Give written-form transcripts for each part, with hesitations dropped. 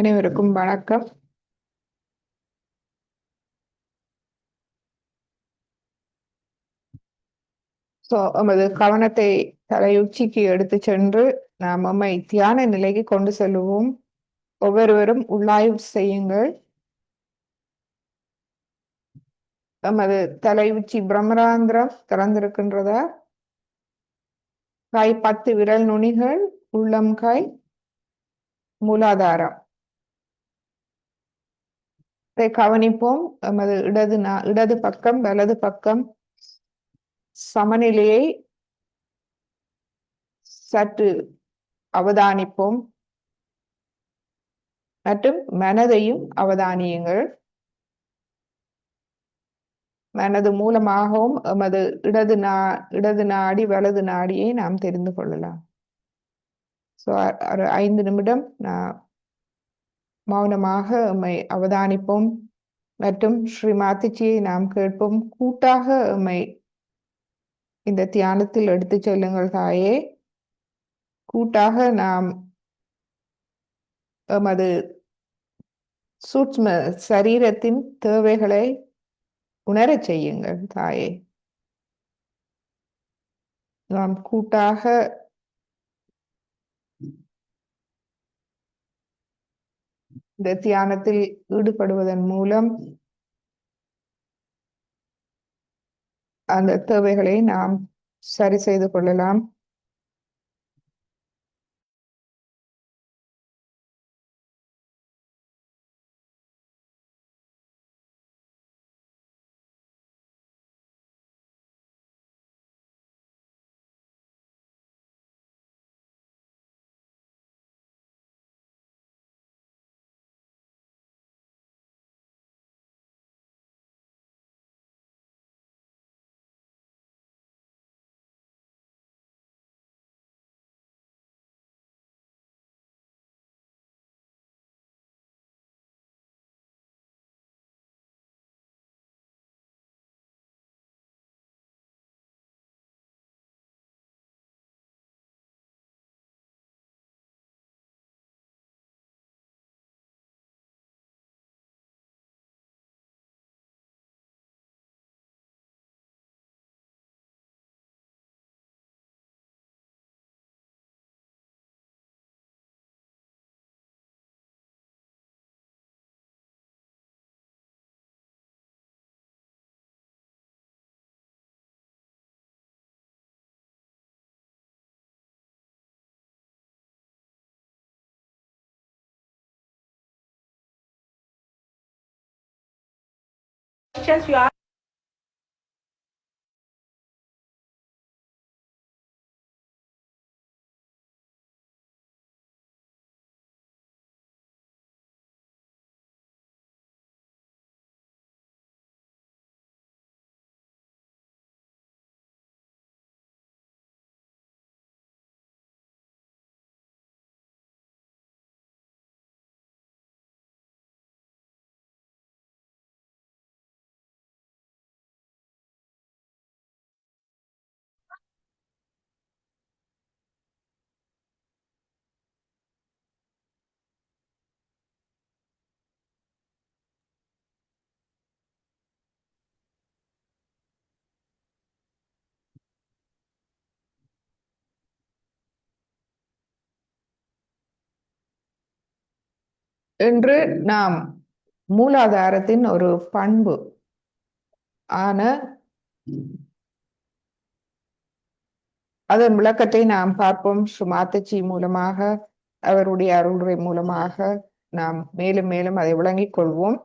அனைவருக்கும் வணக்கம். நமது கவனத்தை தலையுச்சிக்கு எடுத்து சென்று நாம் நம்மை தியான நிலைக்கு கொண்டு செல்வோம். ஒவ்வொருவரும் உள்ளாய்வு செய்யுங்கள். நமது தலையுச்சி பிரம்மராந்திரம் திறந்திருக்கின்றதா? கை 10 விரல் நுனிகள், உள்ளம் கை, மூலாதாரம். இதை கவனிப்போம். நமது இடது பக்கம் வலது பக்கம் சமநிலையை சற்று அவதானிப்போம். மற்றும் மனதையும் அவதானியுங்கள். மனது மூலமாகவும் எமது இடது நாடி வலது நாடியை நாம் தெரிந்து கொள்ளலாம். ஒரு 5 நிமிடம் மௌனமாக எம்மை அவதானிப்போம் மற்றும் ஸ்ரீ மாத்திச்சியை நாம் கேட்போம். கூட்டாக எம்மை இந்த தியானத்தில் எடுத்து செல்லுங்கள் தாயே. கூட்டாக நாம் எமது சூட்ச்ம சரீரத்தின் தேவைகளை உணரச் செய்யுங்கள் தாயே. நாம் கூட்டாக இந்த தியானத்தில் ஈடுபடுவதன் மூலம் அந்த தேவைகளை நாம் சரி செய்து கொள்ளலாம். You are என்று நாம் மூலாதாரத்தின் ஒரு பண்பு ஆன அதன் விளக்கத்தை நாம் பார்ப்போம். சுமாத்தச்சி மூலமாக, அவருடைய அருள்முறை மூலமாக நாம் மேலும் மேலும் அதை விளங்கிக் கொள்வோம்.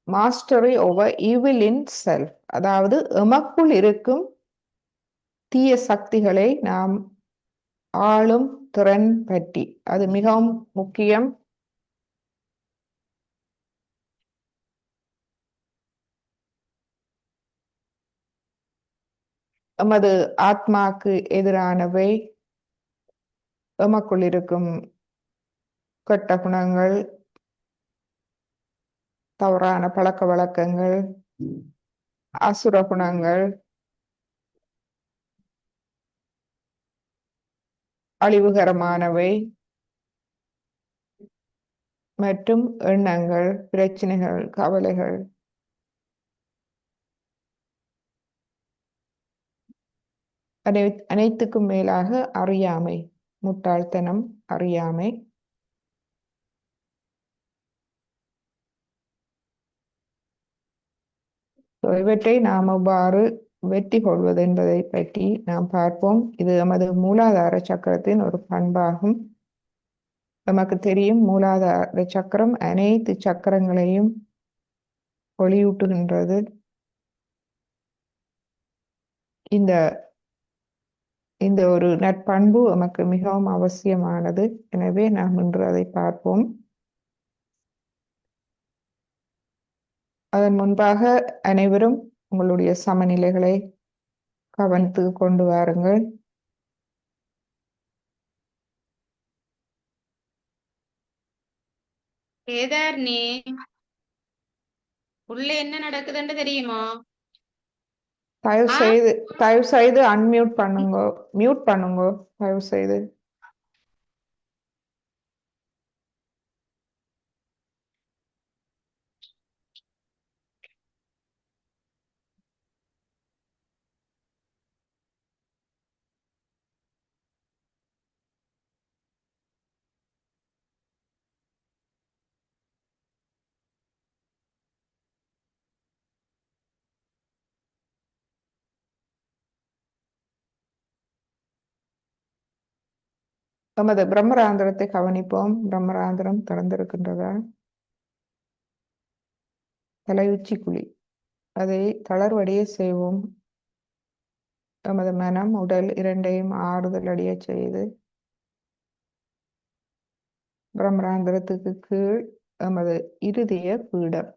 மாஸ்டரி ஓவர் ஈவில் இன் செல்ஃப், அதாவது எமக்குள் இருக்கும் தீய சக்திகளை நாம் ஆளும் திறன் பற்றி, அது மிகவும் முக்கியம். எமது ஆத்மாக்கு எதிரானவை, எமக்குள் இருக்கும் கெட்ட குணங்கள், தவறான பழக்க வழக்கங்கள், அசுர குணங்கள், அழிவுகரமானவை, மற்றும் எண்ணங்கள், பிரச்சனைகள், கவலைகள், அனைத்துக்கும் மேலாக அறியாமை, முட்டாள்தனம், அறியாமை. இவற்றை நாம் எவ்வாறு வெற்றி கொள்வது என்பதை பற்றி நாம் பார்ப்போம். இது நமது மூலாதார சக்கரத்தின் ஒரு பண்பாகும். நமக்கு தெரியும், மூலாதார சக்கரம் அனைத்து சக்கரங்களையும் ஒளியூட்டுகின்றது. இந்த இந்த ஒரு நற்பண்பு நமக்கு மிகவும் அவசியமானது. எனவே நாம் இன்று அதை பார்ப்போம். அதன் முன்பாக அனைவரும் உங்களுடைய சமநிலைகளை கவனித்து கொண்டு வாருங்கள். ஏதார் நீ உள்ள என்ன நடக்குதுன்னு தெரியுமா? தயவு செய்து அன்மியூட் பண்ணுங்க, மியூட் பண்ணுங்க தயவு செய்து. நமது பிரம்மராந்திரத்தை கவனிப்போம். பிரம்மராந்திரம் திறந்திருக்கின்றதா? தலையுச்சி குழி, அதை தளர்வடைய செய்வோம். நமது மனம், உடல் இரண்டையும் ஆறுதல் அடைய செய்து பிரம்மராந்திரத்துக்கு கீழ் நமது இருதய பீடம்,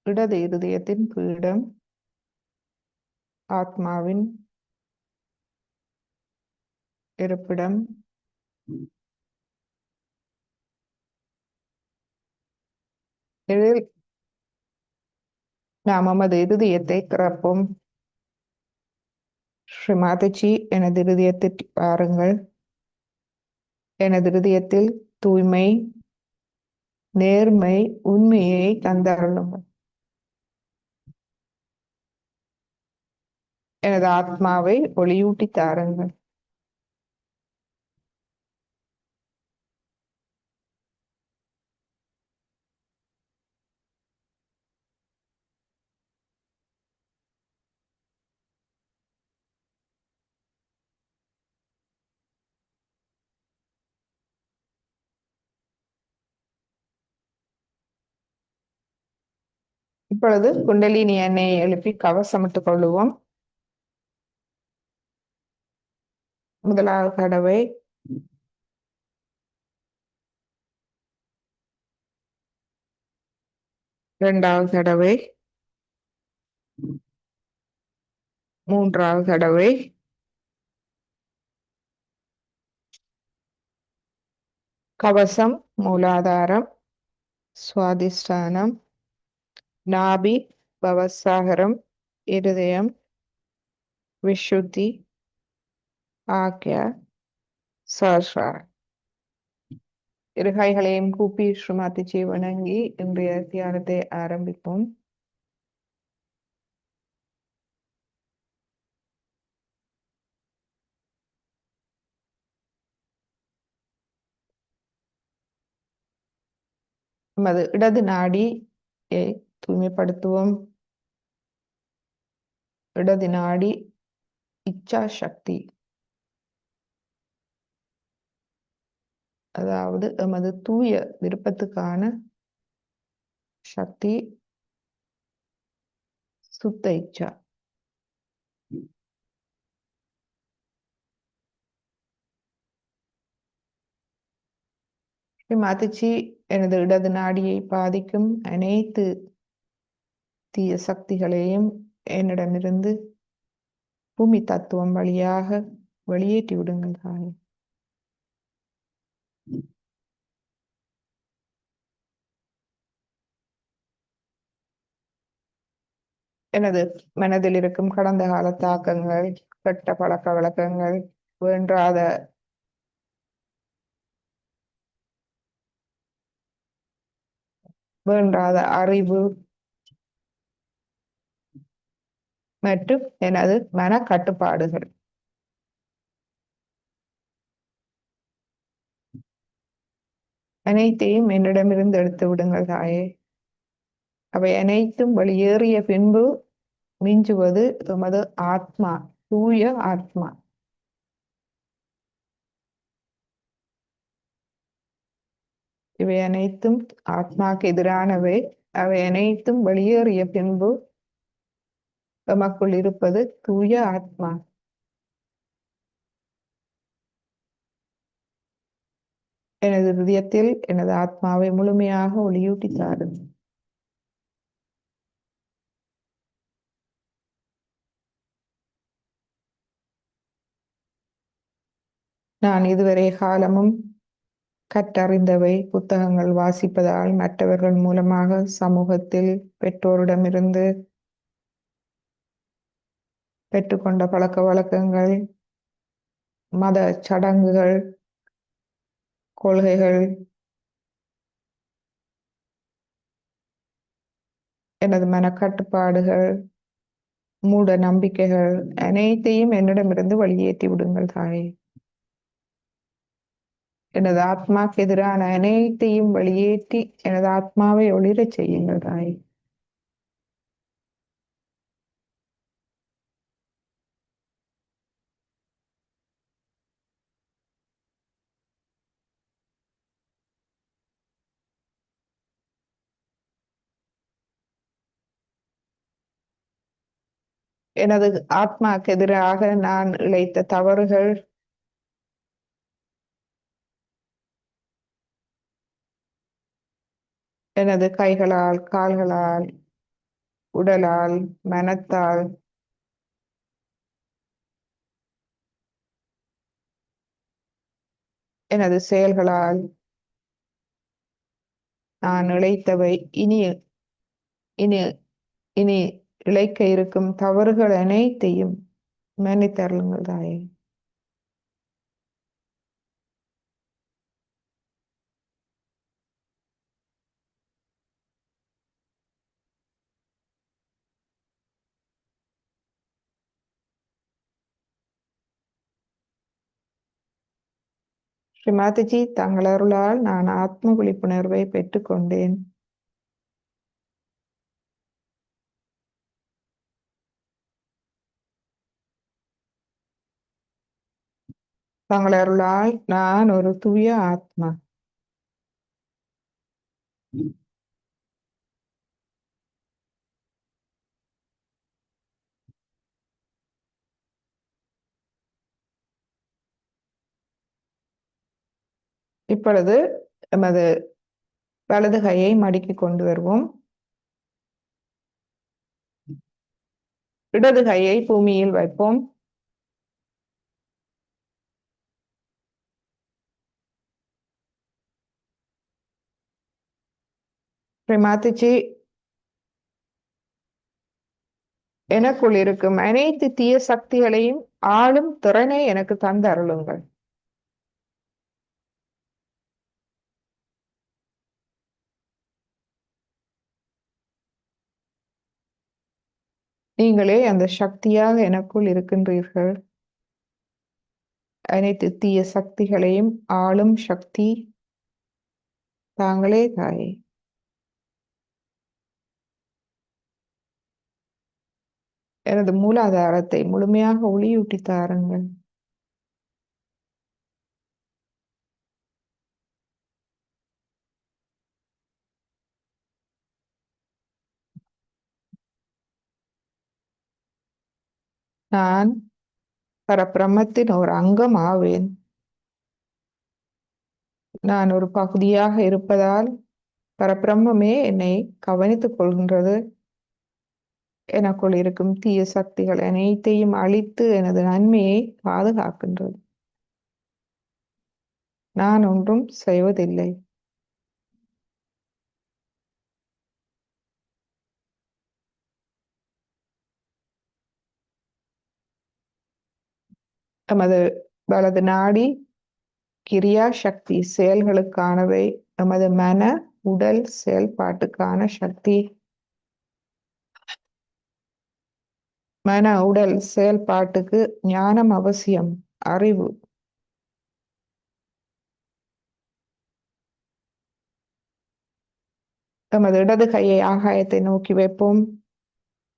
இடது இருதயத்தின் பீடம், ஆத்மாவின் இருப்பிடம், இதில் நாம் நமது இருதயத்தை திறப்போம். ஸ்ரீ மாதாஜி, எனது இருதயத்தில் பாருங்கள். எனது இருதயத்தில் தூய்மை, நேர்மை, உண்மையை தந்தருளுங்கள். எனது ஆத்மாவை ஒளியூட்டி தாருங்கள். இப்பொழுது குண்டலினி எண்ணெயை எழுப்பி கவசமிட்டுக் கொள்ளுவோம். முதலாவது தடவை இரண்டாவது தடவை, மூன்றாவது தடவை, கவசம், மூலாதாரம், சுவாதிஷ்டானம், நாபி, பவசாகரம், இருதயம், விஷுத்தி, ஆக்யா, சஹஸ்ராரம். இரு கைகளையும் கூப்பி ஸ்ரீமாதிஜி வணங்கி இன்றைய தியானத்தை ஆரம்பிப்போம். நமது இடது நாடியை தூய்மைப்படுத்துவோம். இடது நாடி இச்சா சக்தி, அதாவது எமது தூய விருப்பத்துக்கான சக்தி, சுத்த இச்சா. மாதாஜி, எனது இடது நாடியை பாதிக்கும் அனைத்து தீய சக்திகளையும் என்னிடமிருந்து பூமி தத்துவம் வழியாக வெளியேற்றி விடுங்கள் தாயே. எனது மனதில் இருக்கும் கடந்த கால தாக்கங்கள், கெட்ட பழக்க வழக்கங்கள், வேண்டாத வேண்டாத அறிவு மற்றும் எனது மன கட்டுப்பாடுகள். அனைத்தையும் என்னிடமிருந்து எடுத்து விடுங்கள் தாயே. அவை அனைத்தும் வெளியேறிய பின்பு மிஞ்சுவது எமது ஆத்மா, தூய ஆத்மா. இவை அனைத்தும் ஆத்மாக்கு எதிரானவை. அவை அனைத்தும் வெளியேறிய பின்பு எமக்குள் இருப்பது தூய ஆத்மா. எனது இதயத்தில் எனது ஆத்மாவை முழுமையாக ஒளியூட்டி தாரும். நான் இதுவரை காலமும் கற்றறிந்தவை புத்தகங்கள் வாசிப்பதால், மற்றவர்கள் மூலமாக, சமூகத்தில் பெற்றோரிடமிருந்து பெற்றுக்கொண்ட பழக்க வழக்கங்கள், மத சடங்குகள், கொள்கைகள், எனது மனக்கட்டுப்பாடுகள், மூட நம்பிக்கைகள் அனைத்தையும் என்னிடமிருந்து வெளியேற்றி விடுங்கள் தாயே. எனது ஆத்மாக்கு எதிரான அனைத்தையும் வெளியேற்றி எனது ஆத்மாவை ஒளிரச் செய்யுங்கள் தாயே. எனது ஆத்மாக்கு எதிராக நான் இழைத்த தவறுகள், எனது கைகளால், கால்களால், உடலால், மனத்தால், எனது செயல்களால் நான் இழைத்தவை, இனி இனி இனி இழைக்க இருக்கும் தவறுகள் அனைத்தையும் மன்னித்தருளுங்கள் தாயே. ஸ்ரீமாதிஜி, தங்கள் அருளால் நான் ஆத்ம விழிப்புணர்வை பெற்றுக்கொண்டேன். தங்கள் அருளால் நான் ஒரு தூய ஆத்மா. இப்பொழுது எமது வலது கையை மடக்கி கொண்டு வருவோம். இடது கையை பூமியில் வைப்போம். ஸ்ரீமாதிஜி, எனக்குள் இருக்கும் அனைத்து தீய சக்திகளையும் ஆளும் திறனை எனக்கு தந்து அருளுங்கள். நீங்களே அந்த சக்தியாக எனக்குள் இருக்கின்றீர்கள். அனைத்து தீய சக்திகளையும் ஆளும் சக்தி தாங்களே தாயே. எனது மூலாதாரத்தை முழுமையாக ஒளியூட்டி தாருங்கள். நான் பரபிரம்மத்தின் ஒரு அங்கம் ஆவேன். நான் ஒரு பகுதியாக இருப்பதால் பரபிரம்மே என்னை கவனித்துக் கொள்கின்றது. எனக்குள் இருக்கும் தீய சக்திகள் அனைத்தையும் அழித்து எனது நன்மையை பாதுகாக்கின்றது. நான் ஒன்றும் செய்வதில்லை. எமது வலது நாடி கிரியா சக்தி செயல்களுக்கானவை. எமது மன உடல் செயல்பாட்டுக்கான சக்தி. மன உடல் செயல்பாட்டுக்கு ஞானம் அவசியம், அறிவு. நமது இடது கையை ஆகாயத்தை நோக்கி வைப்போம்.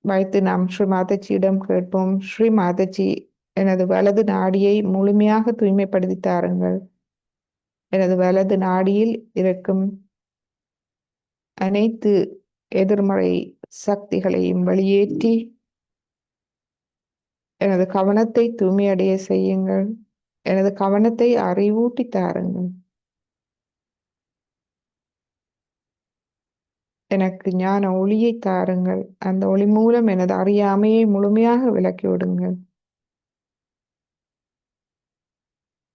வைத்து நாம் ஸ்ரீ மாதாஜியிடம் கேட்போம், ஸ்ரீ மாதாஜி, எனது வலது நாடியை முழுமையாக தூய்மைப்படுத்தி தாருங்கள். எனது வலது நாடியில் இருக்கும் அனைத்து எதிர்மறை சக்திகளையும் வெளியேற்றி எனது கவனத்தை தூய்மையடைய செய்யுங்கள். எனது கவனத்தை அறிவூட்டி தாருங்கள். எனக்கு ஞான ஒளியை தாருங்கள். அந்த ஒளி மூலம் எனது அறியாமையை முழுமையாக விலக்கி விடுங்கள்.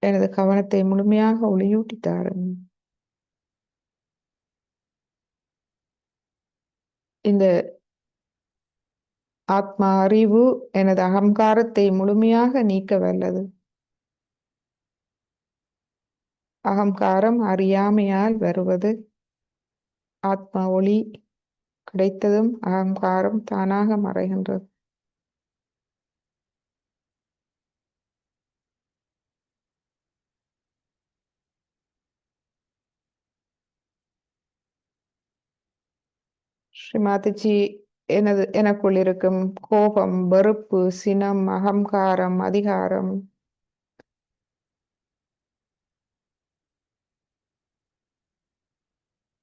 எனது கவனத்தை முழுமையாக ஒளியூட்டி தாருங்கள். இந்த ஆத்மா அறிவு எனது அகங்காரத்தை முழுமையாக நீக்க வல்லது. அகங்காரம் அறியாமையால் வருவது. ஆத்மா ஒளி கிடைத்ததும் அகங்காரம் தானாக மறைகின்றது. ஸ்ரீமாதிஜி, எனக்குள் இருக்கும் கோபம், வெறுப்பு, சினம், அகங்காரம், அதிகாரம்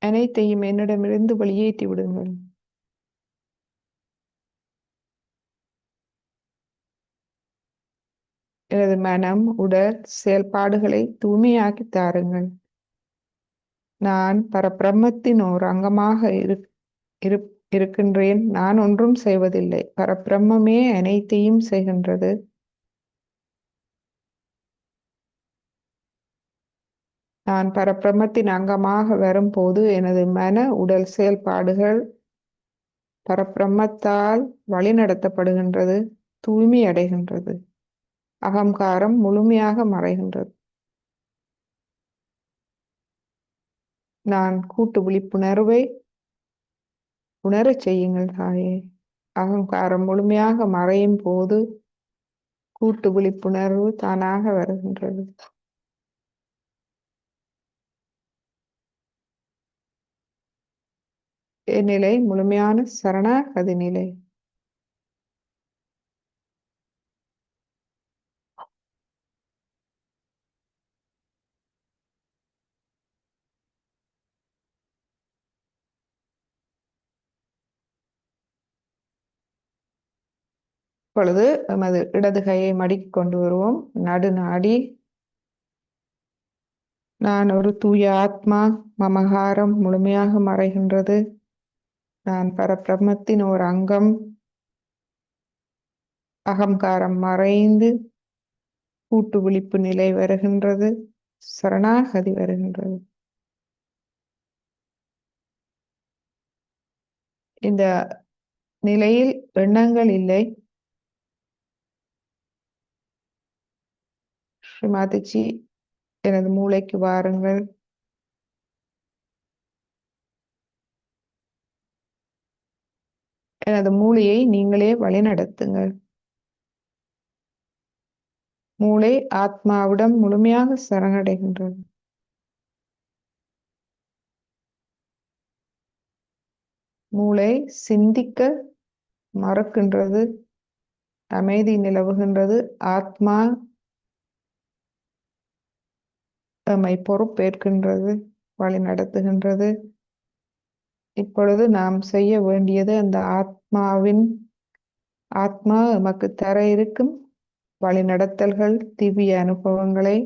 அனைத்தையும் என்னிடமிருந்து வெளியேற்றி விடுங்கள். எனது மனம், உடல் செயல்பாடுகளை தூய்மையாக்கி தாருங்கள். நான் பரபிரம்மத்தின் ஒரு அங்கமாக இருக்கின்றேன். நான் ஒன்றும் செய்வதில்லை. பரபிரம்மே அனைத்தையும் செய்கின்றது. நான் பரபிரம்மத்தின் அங்கமாக வரும்போது எனது மன உடல் செயல்பாடுகள் பரபிரம்மத்தால் வழிநடத்தப்படுகின்றது, தூய்மை அடைகின்றது. அகங்காரம் முழுமையாக மறைகின்றது. நான் கூட்டு விழிப்புணர்வை உணரச் செய்யுங்கள் தாயே. அகங்காரம் முழுமையாக மறையும் போது கூட்டு விழிப்புணர்வு தானாக வருகின்றது. என் நிலை முழுமையான சரணாகதி நிலை. இப்பொழுது நமது இடது கையை மடிக் கொண்டு வருவோம். நடுநாடி. நான் ஒரு தூய ஆத்மா. மமகாரம் முழுமையாக மறைகின்றது. நான் பரபிரம்மத்தின் ஒரு அங்கம். அகங்காரம் மறைந்து கூட்டு விழிப்பு நிலை வருகின்றது. சரணாகதி வருகின்றது. இந்த நிலையில் எண்ணங்கள் இல்லை. ஸ்ரீமாதிஜி, எனது மூளைக்கு வாருங்கள். எனது மூளையை நீங்களே வழிநடத்துங்கள். மூளை ஆத்மாவிடம் முழுமையாக சரணடைகின்றது. மூளை சிந்திக்க மறக்கின்றது. அமைதி நிலவுகின்றது. ஆத்மா நம்மை பொறுப்பேற்கின்றது, வழி நடத்துகின்றது. இப்பொழுது நாம் செய்ய வேண்டியது அந்த ஆத்மா நமக்கு தர இருக்கும் வழிநடத்தல்கள், திவ்ய அனுபவங்களை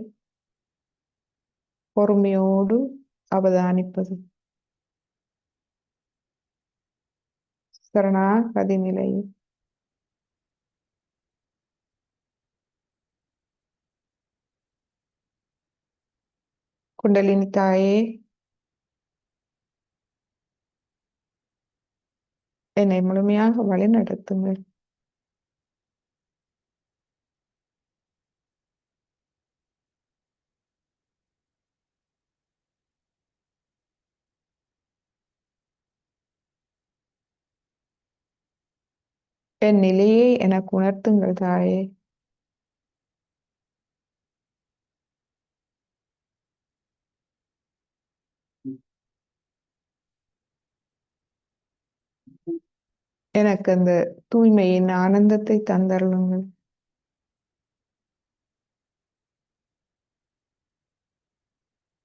பொறுமையோடு அவதானிப்பது. சரணாகதி நிலை. குண்டலினி தாயே, என்னை முழுமையாக வழி நடத்துங்கள். என் நிலையை எனக்கு உணர்த்துங்கள் தாயே. எனக்கு அந்த தூய்மையின் ஆனந்தத்தை தந்தருளுங்கள்.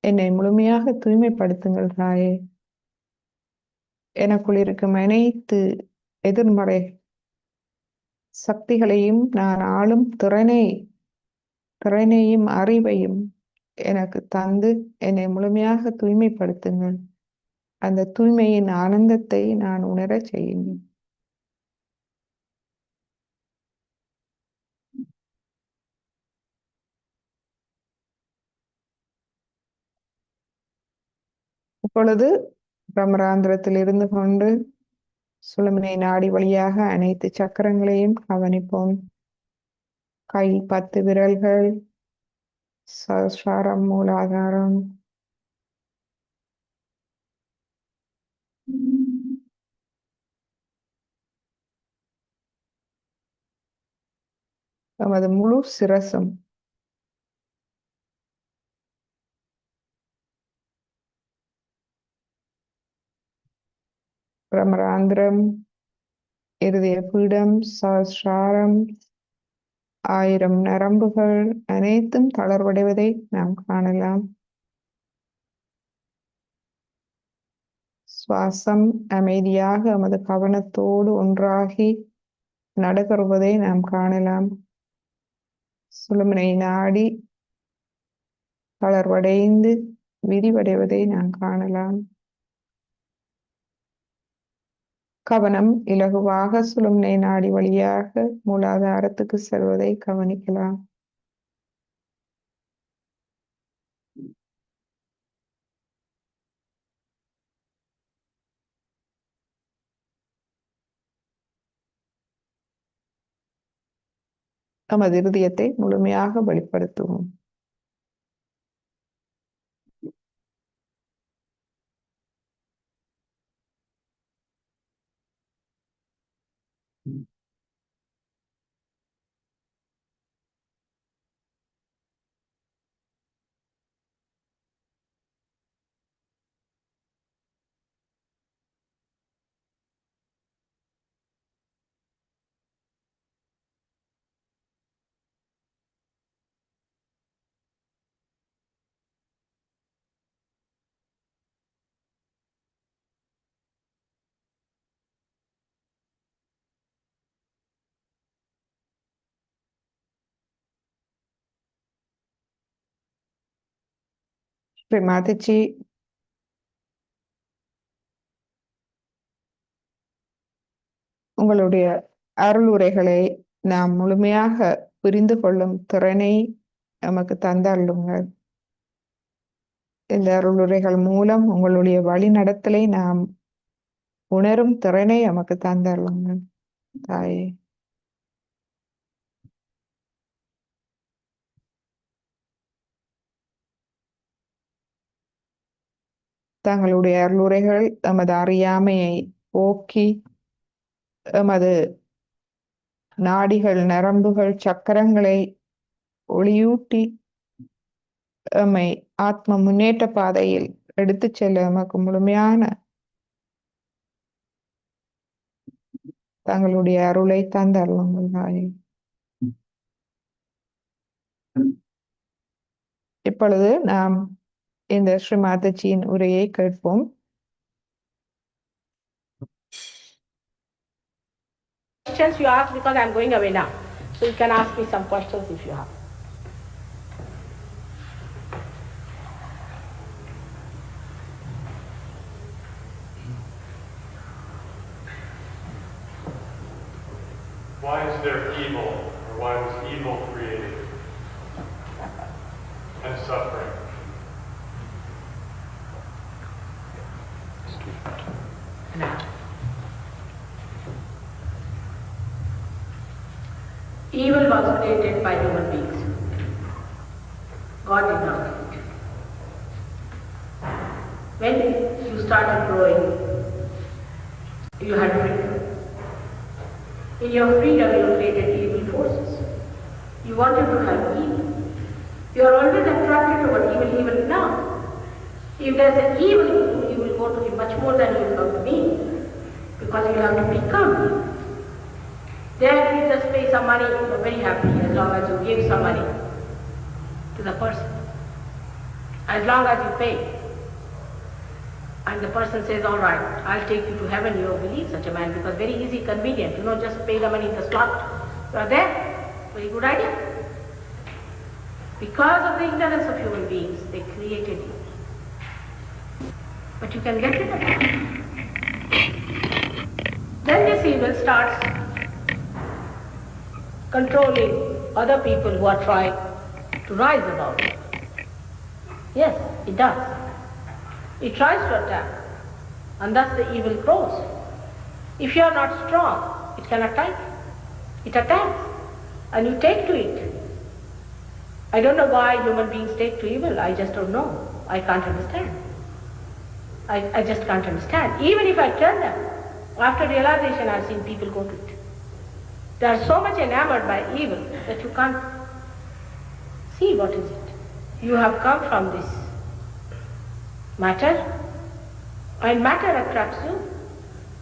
என்னை முழுமையாக தூய்மைப்படுத்துங்கள் தாயே. எனக்குள் இருக்கும் அனைத்து எதிர்மறை சக்திகளையும் நான் ஆளும் திறனையும் அறிவையும் எனக்கு தந்து என்னை முழுமையாக தூய்மைப்படுத்துங்கள். அந்த தூய்மையின் ஆனந்தத்தை நான் உணரச் செய்யுங்கள். இப்பொழுது பிரம்மராந்திரத்தில் இருந்து கொண்டு சுழுமுனை நாடி வழியாக அனைத்து சக்கரங்களையும் கவனிப்போம். கை 10 விரல்கள், சஹஸ்ராரம், மூலாதாரம், நமது முழு சிரசும், பிரம்மராந்திரம், இருதய பீடம், சஹஸ்ராரம், 1000 நரம்புகள் அனைத்தும் தளர்வடைவதை நாம் காணலாம். சுவாசம் அமைதியாக நமது கவனத்தோடு ஒன்றாகி நடைபெறுவதை நாம் காணலாம். சுழுமுனை நாடி தளர்வடைந்து விரிவடைவதை நாம் காணலாம். கவனம் இலகுவாக சுழுமுனை நாடி வழியாக மூலாதாரத்துக்கு செல்வதை கவனிக்கலாம். நமது இருதயத்தை முழுமையாக வெளிப்படுத்துவோம். ஸ்ரீ மாதாஜி, உங்களுடைய அருளுரைகளை நாம் முழுமையாக புரிந்து கொள்ளும் திறனை நமக்கு தந்தருளுங்கள். இந்த அருளுரைகள் மூலம் உங்களுடைய வழிநடத்தலை நாம் உணரும் திறனை நமக்கு தந்தருளுங்கள் தாயே. தங்களுடைய அருளுரைகள் நமது அறியாமையை போக்கி எமது நாடிகள், நரம்புகள், சக்கரங்களை ஒளியூட்டி எம்மை ஆத்ம முன்னேற்ற பாதையில் எடுத்துச் செல்ல எமக்கு முழுமையான தங்களுடைய அருளை தந்தருளுங்கள் தாயே. இப்பொழுது நாம் இந்த ஸ்ரீ மாதாஜியின் உரையை கேட்போம். Questions you ask, because I'm going away now. So you can ask me some questions if you have. Why is there evil, or why was evil created? And suffering. Evil was created by human beings. God did not create it. When you started growing, you had freedom. In your freedom, you created evil forces. You wanted to have evil. You are always attracted toward evil even now. If there's an evil in you, you will go to him much more than you will go to me, because you have to become evil. Then you just pay some money, you're very happy as long as you give some money to the person. As long as you pay. And the person says, all right, I'll take you to heaven, you believe such a man, because very easy, convenient, just pay the money in the slot. You are there. Very good idea. Because of the ignorance of human beings, they created you. But you can get rid of it. Then this evil starts controlling other people who are trying to rise above it. Yes, it does. It tries to attack, and thus the evil grows. If you are not strong, it can attack. It attacks, and you take to it. I don't know why human beings take to evil. I just don't know. I can't understand. I just can't understand. Even if I tell them, after realization I've seen people go to it. They are so much enamored by evil that you can't see what is it. You have come from this matter, and matter attracts you.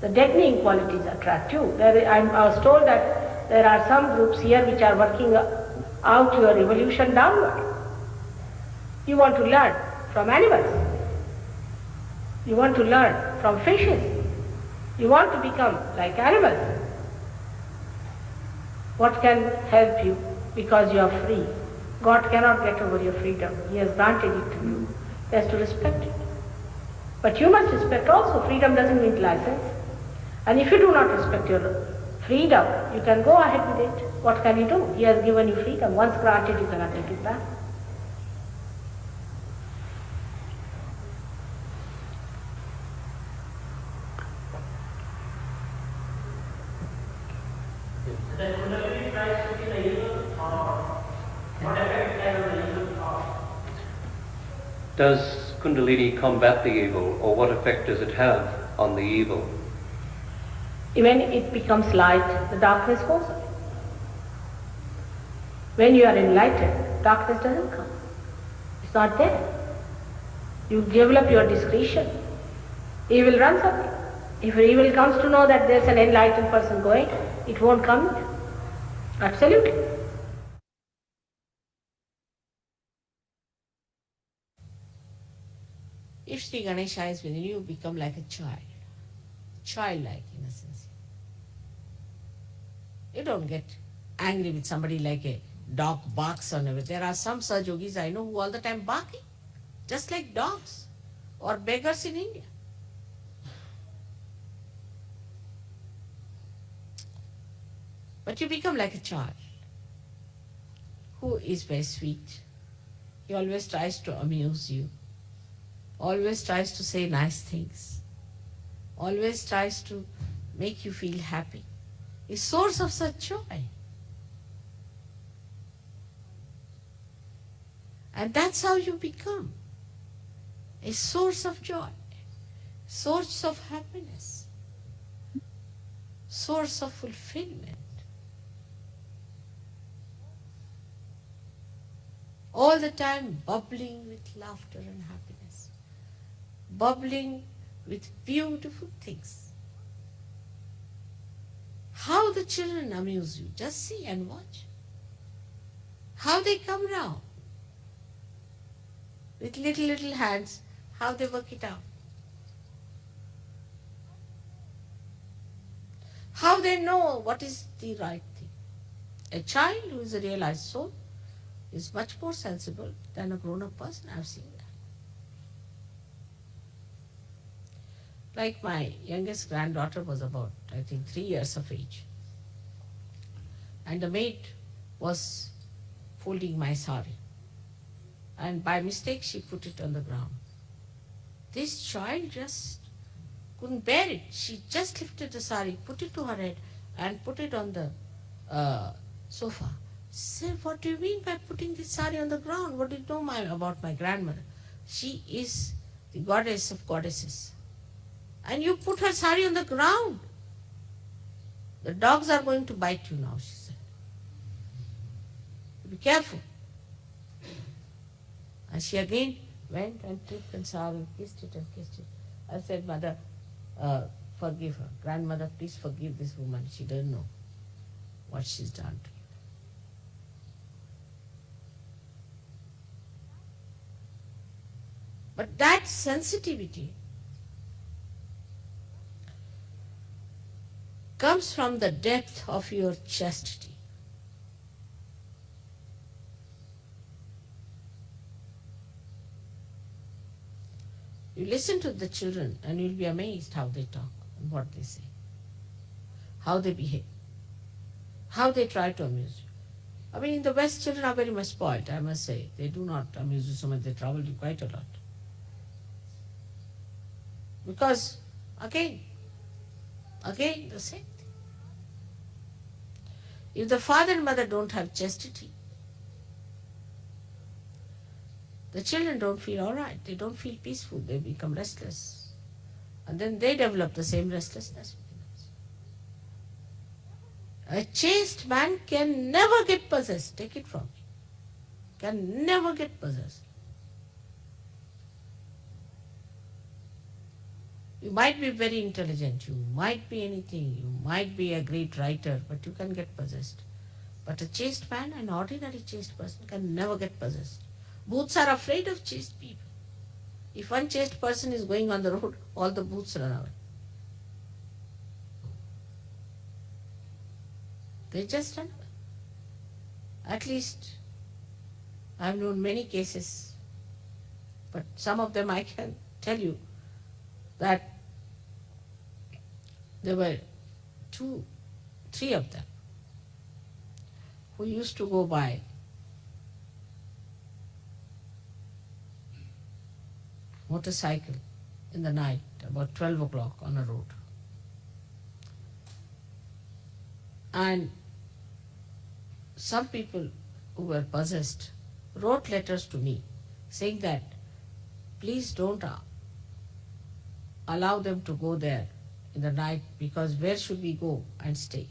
The deadening qualities attract you. I was told that there are some groups here which are working out your evolution downward. You want to learn from animals. You want to learn from fishes. You want to become like animals. What can help you? Because you are free. God cannot get over your freedom. He has granted it to you. He has to respect it. But you must respect also. Freedom doesn't mean license. And if you do not respect your freedom, you can go ahead with it. What can you do? He has given you freedom. Once granted, you cannot take it back. Does Kundalini combat the evil, or what effect does it have on the evil? When it becomes light, the darkness goes away. When you are enlightened, darkness doesn't come. It's not there. You develop your discretion. Evil runs away. If evil comes to know that there's an enlightened person going, it won't come. Absolutely. If Sri Ganesha is within you, become like a child. Childlike innocence. You don't get angry with somebody like a dog barks on everything. There are some Saj Yogis I know who all the time barking, just like dogs or beggars in India. But you become like a child who is very sweet. He always tries to amuse you, always tries to say nice things, always tries to make you feel happy. A source of such joy. And that's how you become a source of joy, source of happiness, source of fulfillment. All the time bubbling with laughter and happiness, bubbling with beautiful things. How the children amuse you, just see and watch. How they come round with little hands, how they work it out. How they know what is the right thing. A child who is a realized soul is much more sensible than a grown-up person. I've seen that. Like my youngest granddaughter was about, I think, 3 years of age. And the maid was folding my sari. And by mistake, she put it on the ground. This child just couldn't bear it. She just lifted the sari, put it to her head, and put it on the sofa. Said, what do you mean by putting this sari on the ground? What do you know about my grandmother? She is the goddess of goddesses. And you put her sari on the ground. The dogs are going to bite you now, she said. Be careful. And she again went and took and saw and kissed it and kissed it. I said, Mother, forgive her. Grandmother, please forgive this woman. She doesn't know what she's done to you. But that sensitivity comes from the depth of your chastity. You listen to the children and you'll be amazed how they talk and what they say, how they behave, how they try to amuse you. I mean, in the West, children are very much spoiled, I must say. They do not amuse you so much, they trouble you quite a lot. Because, again, the same thing. If the father and mother don't have chastity, the children don't feel all right. They don't feel peaceful. They become restless. And then they develop the same restlessness within us. A chaste man can never get possessed. Take it from me. Can never get possessed. You might be very intelligent. You might be anything. You might be a great writer, but you can get possessed. But a chaste man, an ordinary chaste person, can never get possessed. Booths are afraid of chaste people. If one chaste person is going on the road, all the booths run away. They just run away. At least, I have known many cases, but some of them I can tell you that there were 2, 3 of them who used to go by motorcycle in the night, about 12 o'clock on a road. And some people who were possessed wrote letters to me saying that please don't allow them to go there in the night, because where should we go and stay?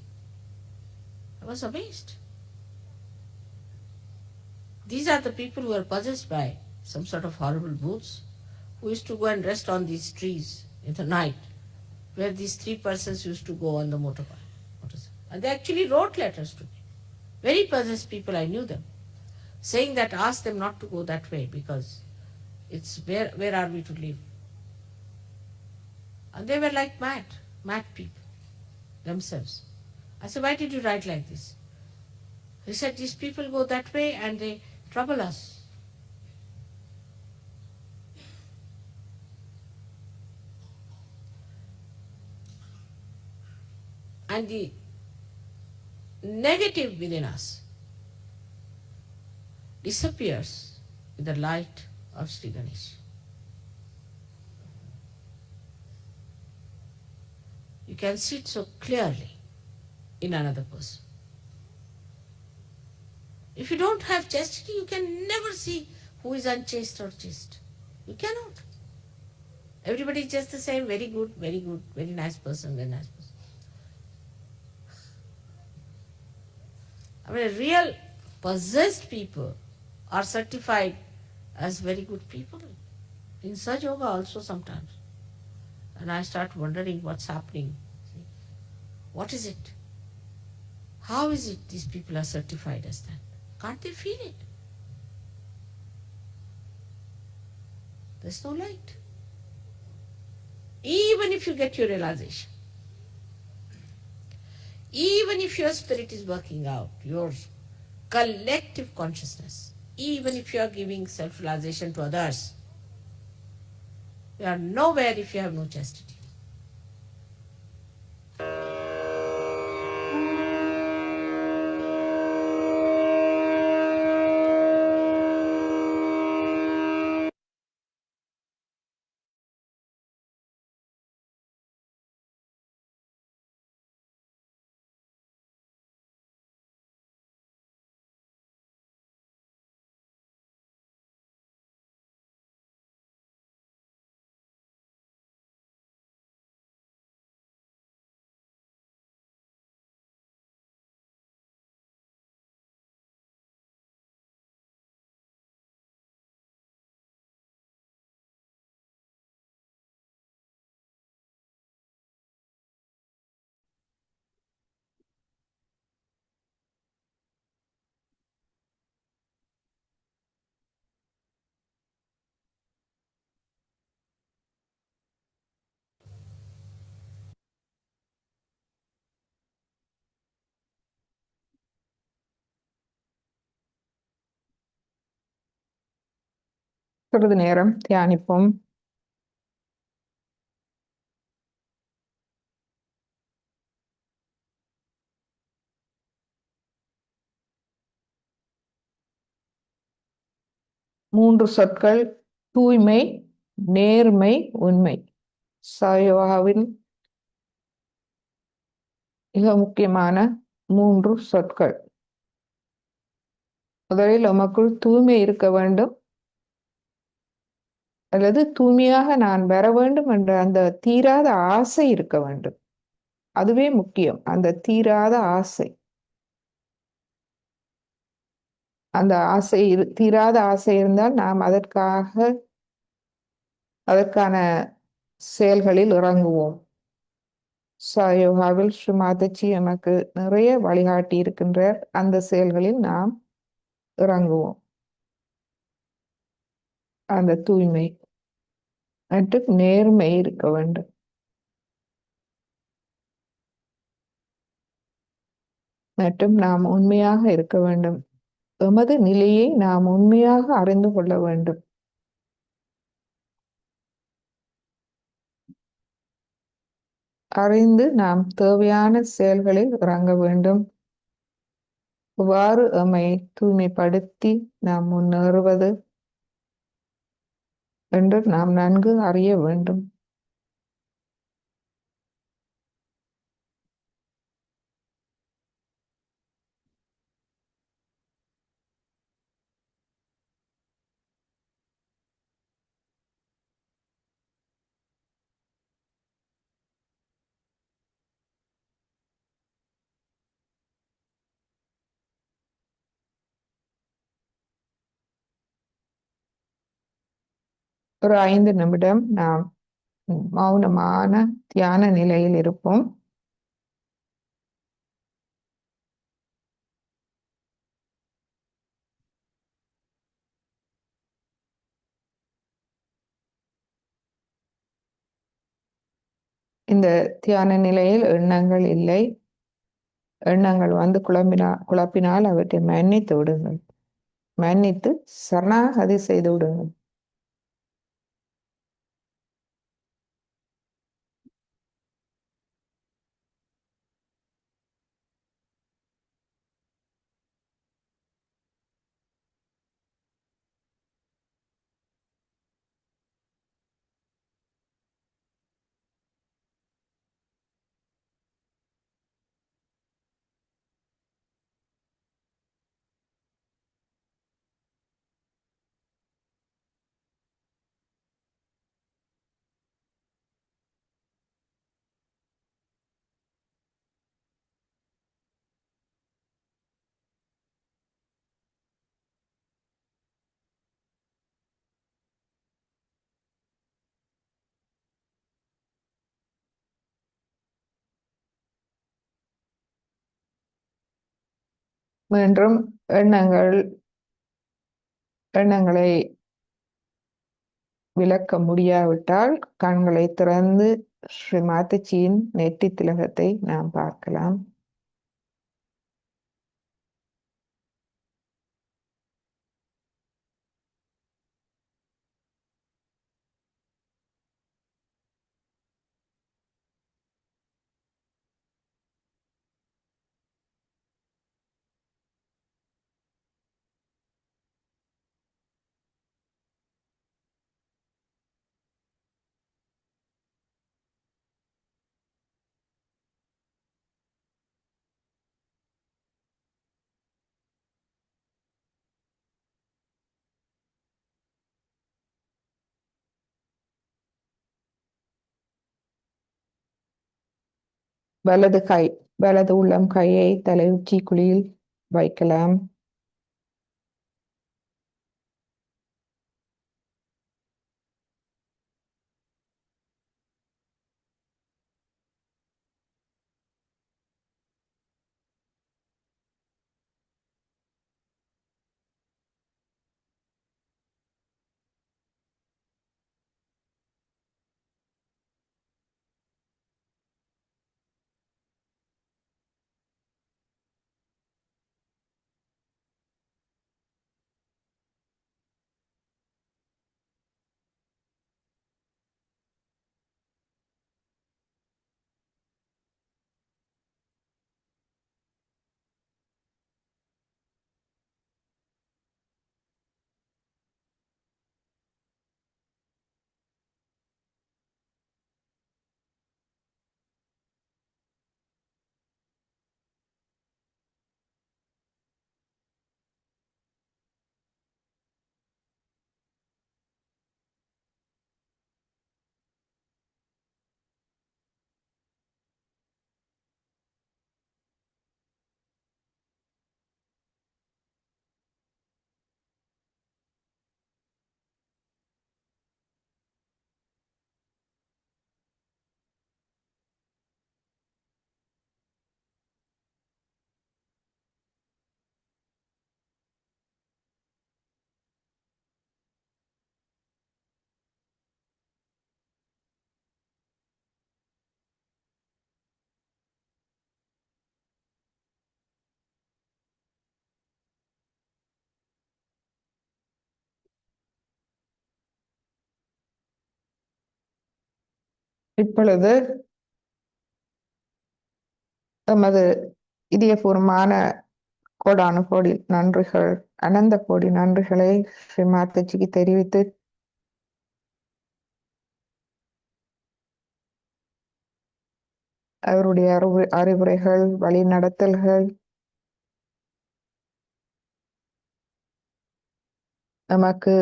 I was amazed. These are the people who are possessed by some sort of horrible booths, who used to go and rest on these trees in the night, where these 3 persons used to go on the motorbike. And they actually wrote letters to me. Very possessed people, I knew them, saying that ask them not to go that way because it's where are we to live? And they were like mad people themselves. I said, why did you write like this? He said, these people go that way and they trouble us. And the negative within us disappears with the light of Sri Ganesh. You can see it so clearly in another person. If you don't have chastity, you can never see who is unchaste or chaste. You cannot. Everybody is just the same, very good, very nice person, very nice person. I mean, real possessed people are certified as very good people. In Saj Yoga also sometimes. And I start wondering what's happening. See? What is it? How is it these people are certified as that? Can't they feel it? There's no light. Even if you get your realization, even if your spirit is working out, your collective consciousness, even if you are giving self-realization to others, you are nowhere if you have no chastity. சிறிது நேரம் தியானிப்போம். மூன்று சொற்கள்: தூய்மை, நேர்மை, உண்மை. சாயோகாவின் மிக முக்கியமான மூன்று சொற்கள். முதலில் உமக்குள் தூய்மை இருக்க வேண்டும், அல்லது தூய்மையாக நான் வர வேண்டும் என்ற அந்த தீராத ஆசை இருக்க வேண்டும். அதுவே முக்கியம், அந்த தீராத ஆசை. அந்த ஆசை தீராத ஆசை இருந்தால் நாம் அதற்கான செயல்களில் இறங்குவோம். சாயோகாவில் ஸ்ரீ மாதாஜி நமக்கு நிறைய வழிகாட்டி இருக்கின்றார். அந்த செயல்களில் நாம் இறங்குவோம். அந்த தூய்மை மற்றும் நேர்மை இருக்க வேண்டும். மற்றும் நாம் உண்மையாக இருக்க வேண்டும். எமது நிலையை நாம் உண்மையாக அறிந்து கொள்ள வேண்டும். அறிந்து நாம் தேவையான செயல்களில் இறங்க வேண்டும். இவ்வாறு எம்மை தூய்மைப்படுத்தி நாம் முன்னேறுவது என்று நாம் நன்கு அறிய வேண்டும். ஒரு 5 நிமிடம் நாம் மௌனமான தியான நிலையில் இருப்போம். இந்த தியான நிலையில் எண்ணங்கள் இல்லை. எண்ணங்கள் வந்து குழப்பினால் அவற்றை மன்னித்து விடுங்கள். மன்னித்து சரணாகதி செய்து விடுங்கள். மீண்டும் எண்ணங்களை விளக்க முடியாவிட்டால் கண்களை திறந்து ஸ்ரீ மாதாஜியின் நெற்றி திலகத்தை நாம் பார்க்கலாம். வலது உள்ளம் கையை தலை உச்சி குழியில் வைக்கலாம். இப்பொழுது எமது இதயபூர்வமான கோடானு கோடி நன்றிகள், அனந்த கோடி நன்றிகளை ஸ்ரீ மாதாஜிக்கு தெரிவித்து அவருடைய அறிவுரைகள், வழிநடத்தல்கள் நமக்கு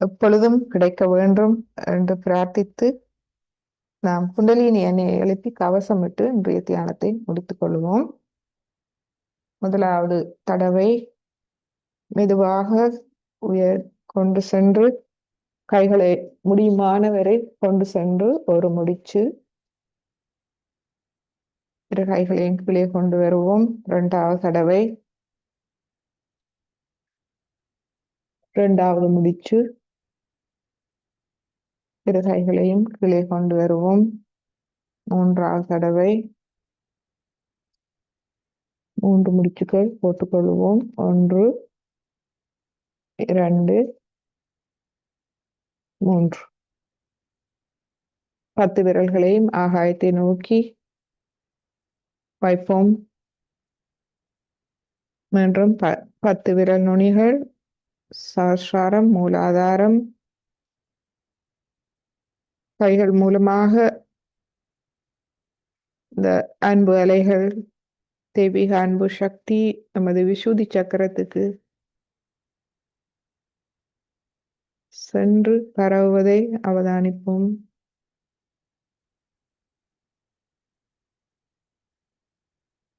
எப்பொழுதும் கிடைக்க வேண்டும் என்று பிரார்த்தித்து நாம் குண்டலினி எண்ணெயை எழுப்பி கவசமிட்டு இன்றைய தியானத்தை முடித்துக் கொள்வோம். முதலாவது தடவை மெதுவாக உயர் கொண்டு சென்று கைகளை முடியுமானவரை கொண்டு சென்று ஒரு முடிச்சு, இரு கைகளையும் கீழே கொண்டு வருவோம். இரண்டாவது தடவை, இரண்டாவது முடிச்சு, இரு கைகளையும் கீழே கொண்டு வருவோம். மூன்றாவது தடவை, மூன்று முடிச்சுகள் போட்டுக்கொள்வோம். 1 2 3. 10 விரல்களையும் ஆகாயத்தை நோக்கி வைப்போம். மீண்டும் 10 விரல் நுனிகள் சஹஸ்ராரம், மூலாதாரம், கைகள் மூலமாக இந்த அன்பு அலைகள், தெய்வீக அன்பு சக்தி நமது விசுத்தி சக்கரத்துக்கு சென்று பரவுவதை அவதானிப்போம்.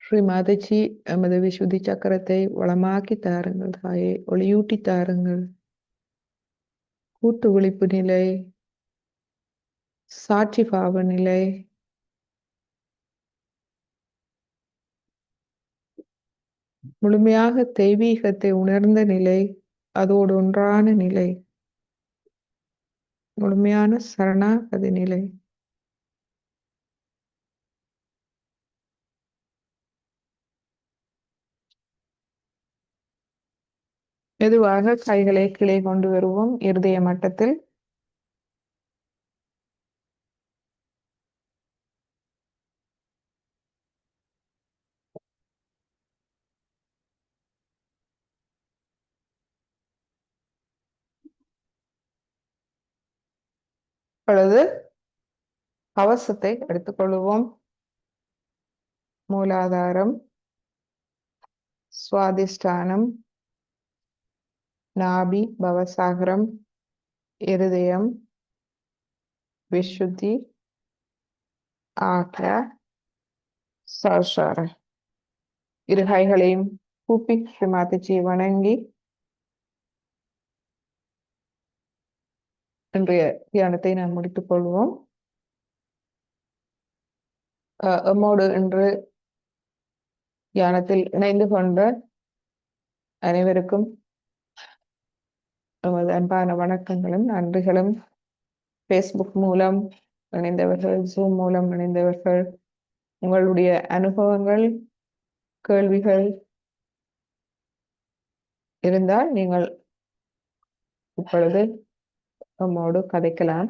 ஸ்ரீ மாதாஜி எமது விசுத்தி சக்கரத்தை வளமாக்கி தாருங்கள் தாயே, ஒளியூட்டி தாருங்கள். கூட்டு விழிப்பு நிலை, சாட்சி பாவ நிலை, முழுமையாக தெய்வீகத்தை உணர்ந்த நிலை, அதோடு ஒன்றான நிலை, முழுமையான சரணாகதி நிலை. மெதுவாக கைகளை கீழே கொண்டு வருவோம். இருதய மட்டத்தில் இப்பொழுது கவசத்தை எடுத்துக்கொள்வோம். மூலாதாரம், சுவாதிஷ்டானம், நாபி, பவசாகரம், இருதயம், விசுத்தி, ஆக்ரா, சஹஸ்ரார. இரு கைகளையும் கூப்பி ஸ்ரீ மாதாஜியை வணங்கி இன்றைய தியானத்தை நாம் முடித்துக் கொள்வோம். எம்மோடு இன்று தியானத்தில் இணைந்து கொண்ட அனைவருக்கும் நமது அன்பான வணக்கங்களும் நன்றிகளும். ஃபேஸ்புக் மூலம் இணைந்தவர்கள், ஜூம் மூலம் இணைந்தவர்கள், உங்களுடைய அனுபவங்கள், கேள்விகள் இருந்தால் நீங்கள் இப்பொழுது நம்மோடு கதைக்கலாம்.